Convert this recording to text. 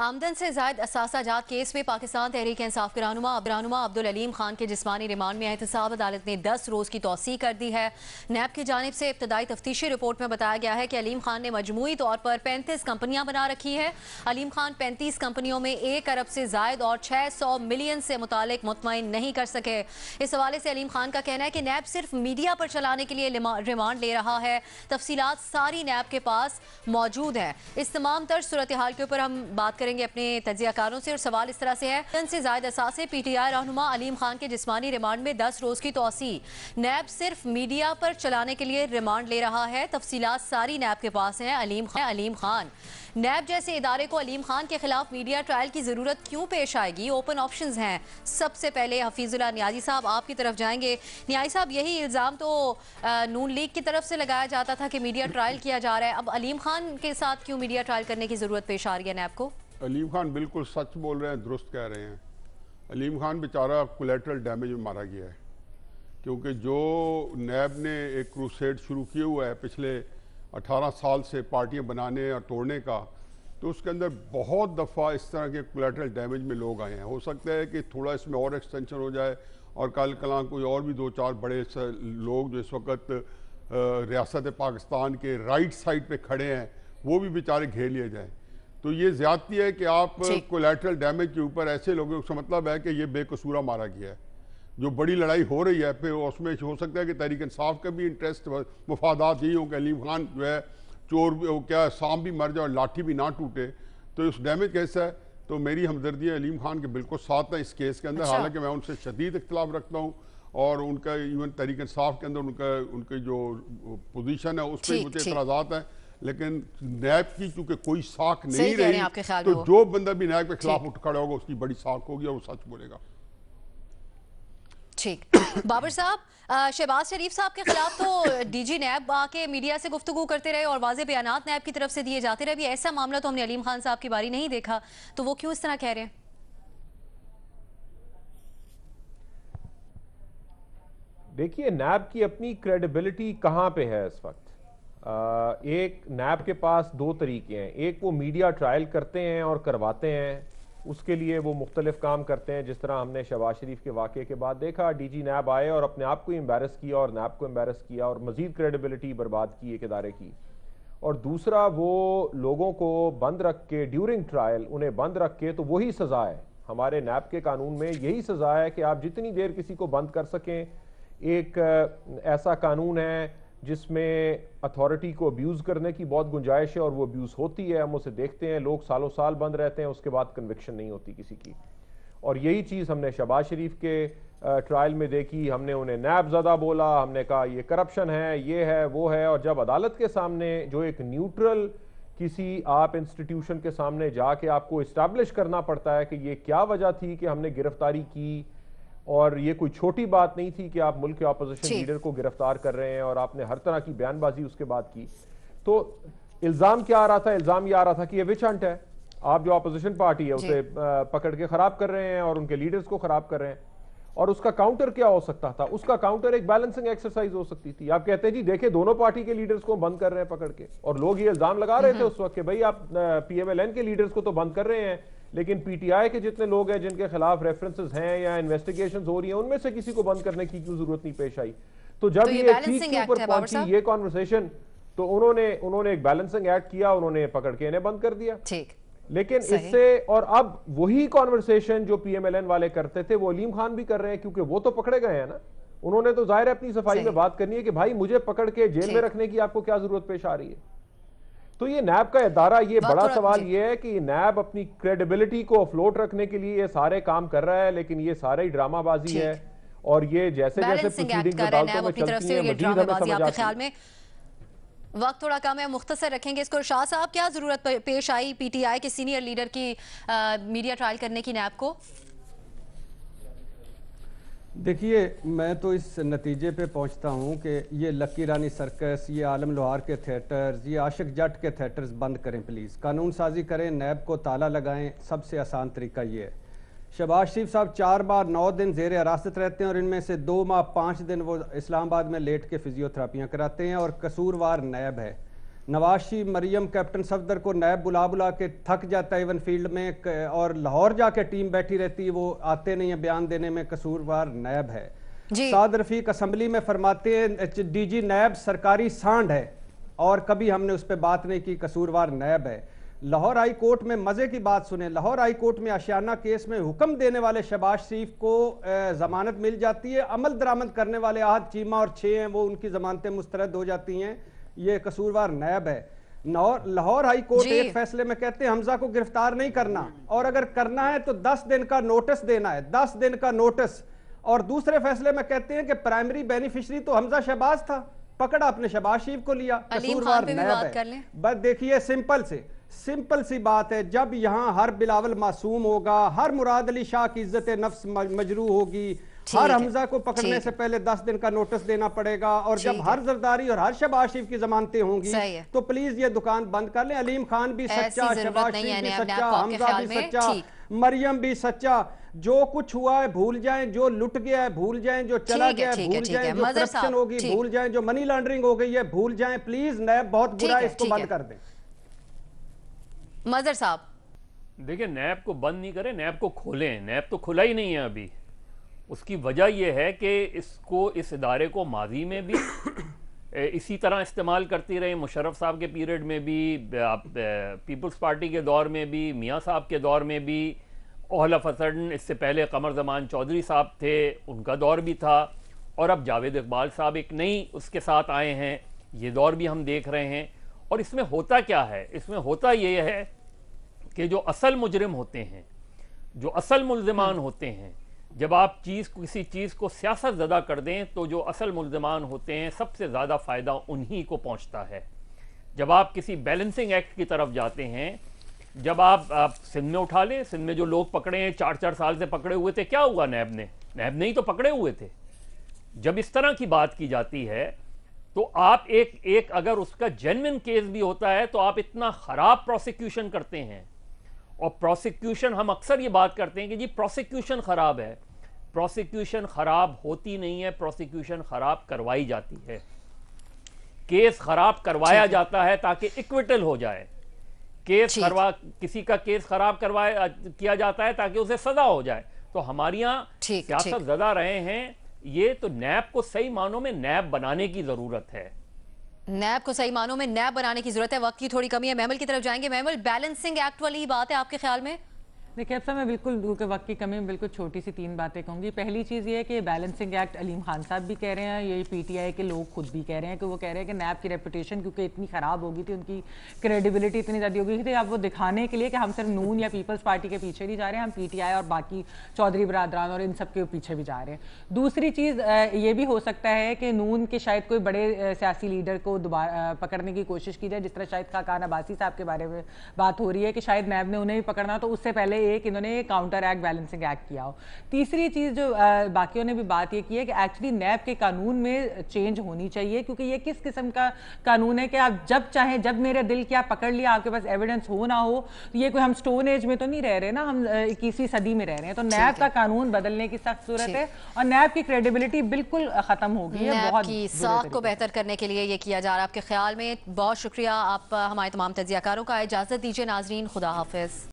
आमदन से ज़ायद असासा जात केस में पाकिस्तान तहरीक इंसाफ के रहनुमा अब्दुल अलीम खान के जिस्मानी रिमांड में एहतसाब अदालत ने 10 रोज़ की तौसीह कर दी है। नैब की जानिब से इब्तदाई तफ्तीशी रिपोर्ट में बताया गया है कि अलीम खान ने मजमूई तौर पर 35 कंपनियां बना रखी है। अलीम खान 35 कंपनियों में 1 अरब से ज़ायद और 600 मिलियन से मुतालिक मुतमईन नहीं कर सके। इस हवाले से अलीम खान का कहना है कि नैब सिर्फ मीडिया पर चलाने के लिए रिमांड ले रहा है। तफसीलात सारी नैब के पास मौजूद है। इस तमाम तर सूरत हाल के ऊपर हम बात करेंगे अपने तज्जियाकारों से, और सवाल इस तरह से है, 10 से ज़ायद असासे पीटीआई रहनुमा अलीम खान के जिस्मानी रिमांड में 10 रोज़ की तौसीह। नैब सिर्फ मीडिया पर चलाने के लिए रिमांड ले रहा है। तफसीलात सारी नैब के पास हैं। अलीम खान नैब जैसे इदारे को अलीम खान के खिलाफ मीडिया ट्रायल की ज़रूरत क्यों पेश आएगी? ओपन ऑप्शंस हैं। सबसे पहले हफीजुल्लाह नियाज़ी साहब आपकी तरफ जाएंगे। नियाज़ी साहब, यही इल्ज़ाम तो नून लीग की तरफ से लगाया जाता था कि मीडिया ट्रायल किया जा रहा है। अब अलीम खान के साथ क्यों मीडिया ट्रायल करने की ज़रूरत पेश आ रही है नैब को? अलीम खान बिल्कुल सच बोल रहे हैं, दुरुस्त कह रहे हैं। अलीम खान बेचारा कोलेटरल डैमेज में मारा गया है, क्योंकि जो नैब ने एक क्रूसेड शुरू किया हुआ है पिछले 18 साल से पार्टियां बनाने और तोड़ने का, तो उसके अंदर बहुत दफ़ा इस तरह के कोलेटरल डैमेज में लोग आए हैं। हो सकता है कि थोड़ा इसमें और एक्सटेंशन हो जाए और कल कलां कोई और भी 2-4 बड़े लोग जो इस वक्त रियासत पाकिस्तान के राइट साइड पे खड़े हैं वो भी बेचारे घेर लिए जाएँ। तो ये ज़्यादती है कि आप कोलेटरल डैमेज के ऊपर ऐसे लोगों का मतलब है कि ये बेकसूरा मारा गया है। जो बड़ी लड़ाई हो रही है फिर उसमें हो सकता है कि तहरीक इंसाफ का भी इंटरेस्ट मुफादात यही हो कि अलीम खान जो है चोर क्या सांप भी मर जाए और लाठी भी ना टूटे, तो उस डैमेज कैसा है। तो मेरी हमदर्दी अलीम खान के बिल्कुल साथ है इस केस के अंदर। हालांकि मैं उनसे शदीद इख्तिलाफ रखता हूँ और उनका इवन तहरीक इंसाफ के अंदर उनकी जो पोजीशन है उस पर मुझे एतराज़ात हैं, लेकिन नैब की चूंकि कोई साख नहीं रही तो जो बंदा भी नैब के खिलाफ उठ खड़ा होगा उसकी बड़ी साख होगी और वो सच बोलेगा। ठीक। बाबर साहब, शहबाज शरीफ साहब के खिलाफ तो डीजी नैब आके मीडिया से गुफ्तगू करते रहे और वाज़े बयानात नैब की तरफ से दिए जाते रहे। ऐसा मामला तो हमने अलीम खान साहब की बारी नहीं देखा, तो वो क्यों इस तरह कह रहे हैं? देखिए, नैब की अपनी क्रेडिबिलिटी कहाँ पे है इस वक्त। एक नैब के पास 2 तरीके हैं। एक वो मीडिया ट्रायल करते हैं और करवाते हैं, उसके लिए वो मुख्तलिफ काम करते हैं। जिस तरह हमने शहबाज शरीफ के वाक़े के बाद देखा, डीजी नैब आए और अपने आप को एम्बैरस किया और नैब को एम्बैरस किया और मज़ीद क्रेडिबिलिटी बर्बाद की एक इदारे की। और दूसरा, वो लोगों को बंद रख के ड्यूरिंग ट्रायल उन्हें बंद रख के, तो वही सज़ा है। हमारे नैब के कानून में यही सज़ा है कि आप जितनी देर किसी को बंद कर सकें। एक ऐसा कानून है जिसमें अथॉरिटी को अब्यूज़ करने की बहुत गुंजाइश है और वो अब्यूज़ होती है। हम उसे देखते हैं, लोग सालों साल बंद रहते हैं, उसके बाद कन्विक्शन नहीं होती किसी की। और यही चीज़ हमने शहबाज शरीफ के ट्रायल में देखी। हमने उन्हें नैब ज़दा बोला, हमने कहा ये करप्शन है, ये है, वो है। और जब अदालत के सामने जो एक न्यूट्रल किसी आप इंस्टीट्यूशन के सामने जाके आपको इस्टेब्लिश करना पड़ता है कि ये क्या वजह थी कि हमने गिरफ्तारी की, और ये कोई छोटी बात नहीं थी कि आप मुल्क के अपोजिशन लीडर को गिरफ्तार कर रहे हैं और आपने हर तरह की बयानबाजी उसके बाद की। तो इल्जाम क्या आ रहा था? इल्जाम ये आ रहा था कि ये विच हंट है। आप जो अपोजिशन पार्टी है उसे पकड़ के खराब कर रहे हैं और उनके लीडर्स को खराब कर रहे हैं। और उसका काउंटर क्या हो सकता था? उसका काउंटर एक बैलेंसिंग एक्सरसाइज हो सकती थी। आप कहते हैं जी देखे दोनों पार्टी के लीडर्स को बंद कर रहे हैं पकड़ के, और लोग ये इल्जाम लगा रहे थे उस वक्त कि भाई आप PMLN के लीडर्स को तो बंद कर रहे हैं, लेकिन PTI के जितने लोग हैं जिनके खिलाफ रेफरेंसेस हैं या इन्वेस्टिगेशंस हो रही हैं, उनमें से किसी को बंद करने की क्यों जरूरत नहीं पेश आई? तो जब ये पीक के ऊपर पहुंची ये कॉन्वर्सेशन, तो उन्होंने एक बैलेंसिंग एक्ट किया, उन्होंने पकड़ के इन्हें बंद कर दिया। ठीक। लेकिन इससे, और अब वही कॉन्वर्सेशन जो PMLN वाले करते थे वो अलीम खान भी कर रहे हैं, क्योंकि वो तो पकड़े गए हैं ना। उन्होंने तो जाहिर है अपनी सफाई में बात करनी है कि भाई मुझे पकड़ के जेल में रखने की आपको क्या जरूरत पेश आ रही है। तो ये नैब का इदारा, ये बड़ा सवाल ये है कि नैब अपनी क्रेडिबिलिटी को अफ्लोट रखने के लिए ये सारे काम कर रहा है, लेकिन ये सारे ही ड्रामाबाजी है। और ये जैसे जैसे प्रोसीडिंग्स अदालतों में चलती हैं मजीद हमें समझ आती है। वक्त थोड़ा कम है, मुख्तसर रखेंगे इसको। शाह साहब, क्या जरूरत पेश आई PTI के सीनियर लीडर की मीडिया ट्रायल करने की नैब को? देखिए, मैं तो इस नतीजे पे पहुंचता हूं कि ये लकी रानी सर्कस, ये आलम लोहार के थिएटर्स, ये आशिक जट के थिएटर्स बंद करें प्लीज़। कानून साजी करें, नैब को ताला लगाएं। सबसे आसान तरीका ये है। शहबाज शरीफ साहब 4 बार 9 दिन ज़ेर हिरासत रहते हैं और इनमें से 2 माह 5 दिन वो इस्लामाबाद में लेट के फिजियोथेरापियाँ कराते हैं और कसूरवार नैब है। नवाज शरीफ मरियम कैप्टन सफदर को नैब बुला बुला के थक जाता है इवन फील्ड में, और लाहौर जाके टीम बैठी रहती है, वो आते नहीं है बयान देने में, कसूरवार नैब है। साद रफीक असम्बली में फरमाते हैं डीजी नैब सरकारी सांड है, और कभी हमने उस पर बात नहीं की, कसूरवार नैब है। लाहौर हाई कोर्ट में मजे की बात सुने, लाहौर हाई कोर्ट में आशियाना केस में हुक्म देने वाले शहबाज शरीफ को जमानत मिल जाती है, अमल दरामद करने वाले आहद चीमा और 6 हैं वो उनकी जमानतें मुस्तरद हो जाती हैं। ये कसूरवार नैब है। लाहौर हाई कोर्ट एक फैसले में कहते हैं हमजा को गिरफ्तार नहीं करना, और अगर करना है तो 10 दिन का नोटिस देना है, 10 दिन का नोटिस। और दूसरे फैसले में कहते हैं कि प्राइमरी बेनिफिशियरी तो हमजा शहबाज था, पकड़ा अपने शहबाज शरीफ को लिया, कसूरवार नैब है। बस देखिए सिंपल सी बात है, जब यहाँ हर बिलावल मासूम होगा, हर मुराद अली शाह की इज्जत नफ्स मजरू होगी, हर हमजा को पकड़ने से पहले 10 दिन का नोटिस देना पड़ेगा, और जब हर जरदारी और हर शहबाज शरीफ की जमानतें होंगी तो प्लीज ये दुकान बंद कर लें। अलीम खान भी सच्चा, शहबाज शरीफ भी सच्चा, हमजा भी सच्चा, मरियम भी सच्चा। जो कुछ हुआ है भूल जाएं, जो लुट गया है भूल जाएं, जो चला गया है भूल जाएं, जो करप्शन होगी भूल जाएं, जो मनी लॉन्ड्रिंग हो गई है भूल जाएं। प्लीज नैब बहुत बुरा है, इसको बंद कर दें। मजहर साहब देखिए, नैब को बंद नहीं करें, नैब को खोलें। नैब तो खुला ही नहीं है अभी। उसकी वजह यह है कि इस इदारे को माजी में भी इसी तरह इस्तेमाल करती रही, मुशर्रफ साहब के पीरियड में भी, पीपल्स पार्टी के दौर में भी, मियाँ साहब के दौर में भी, ऑल ऑफ अ सडन इससे पहले कमर ज़मान चौधरी साहब थे, उनका दौर भी था, और अब जावेद इकबाल साहब एक नई उसके साथ आए हैं, ये दौर भी हम देख रहे हैं। और इसमें होता क्या है? इसमें होता ये है कि जो असल मुजरिम होते हैं, जो असल मुल्ज़िमान होते हैं, जब आप किसी चीज़ को सियासत ज़दा कर दें तो जो असल मुल्ज़िमान होते हैं सबसे ज़्यादा फ़ायदा उन्हीं को पहुंचता है। जब आप किसी बैलेंसिंग एक्ट की तरफ जाते हैं, जब आप सिंध में उठा लें, सिंध में जो लोग पकड़े हैं 4-4 साल से पकड़े हुए थे, क्या हुआ? नैब ने ही तो पकड़े हुए थे। जब इस तरह की बात की जाती है तो आप एक अगर उसका जेन्युइन केस भी होता है तो आप इतना ख़राब प्रोसिक्यूशन करते हैं। और प्रोसिक्यूशन, हम अक्सर ये बात करते हैं कि जी प्रोसिक्यूशन ख़राब है। प्रोसिक्यूशन ख़राब होती नहीं है, प्रोसिक्यूशन ख़राब करवाई जाती है। केस ख़राब करवाया जाता है ताकि इक्विटल हो जाए। किसी का केस ख़राब किया जाता है ताकि उसे सज़ा हो जाए। तो हमारे यहाँ सियासत ज़्यादा रहे हैं। ये तो नैब को सही मानों में नैब बनाने की ज़रूरत है। नैब को सही मानों में नैब बनाने की जरूरत है। वक्त की थोड़ी कमी है, महमल की तरफ जाएंगे। महमल, बैलेंसिंग एक्ट वाली ही बात है आपके ख्याल में? देखिए अब मैं बिल्कुल वक्त की कमी में बिल्कुल छोटी सी 3 बातें कहूँगी। पहली चीज़ ये है कि बैलेंसिंग एक्ट अलीम खान साहब भी कह रहे हैं, ये पीटीआई के लोग खुद भी कह रहे हैं कि वो कह रहे हैं कि नैब की रेपुटेशन क्योंकि इतनी ख़राब हो गई थी, उनकी क्रेडिबिलिटी इतनी ज़्यादा हो गई थी, अब वो दिखाने के लिए कि हम सिर्फ नून या पीपल्स पार्टी के पीछे नहीं जा रहे हैं, हम पीटीआई और बाकी चौधरी बरादरान और इन सब के पीछे भी जा रहे हैं। दूसरी चीज़ ये भी हो सकता है कि नून के शायद कोई बड़े सियासी लीडर को दोबारा पकड़ने की कोशिश की जाए, जिस तरह शायद खाकान अब्बासी साहब के बारे में बात हो रही है कि शायद नैब ने उन्हें भी पकड़ना, तो उससे पहले एक इन्होंने काउंटर एक्ट बैलेंसिंग एक्ट किया हो। तीसरी चीज जो बाकियों ने भी बात ये की है कि एक्चुअली नैब के कानून में चेंज होनी चाहिए, क्योंकि ये किस किस्म का कानून है कि आप जब चाहें, जब मेरे दिल की आप पकड़ लिया, आपके पास एविडेंस हो ना हो, तो ये कोई हम स्टोन एज में तो नहीं रह रहे ना, हम 21वीं सदी में रह रहे हैं। तो नैब का कानून बदलने की सख्त जरूरत है और नैब की क्रेडिबिलिटी बिल्कुल खत्म हो गई है। बहुत की साख को बेहतर करने के लिए ये किया जा रहा है आपके ख्याल में। बहुत शुक्रिया आप हमारे तमाम तज्जियाकारों का। इजाजत दीजिए नाजरीन, खुदा हाफिज।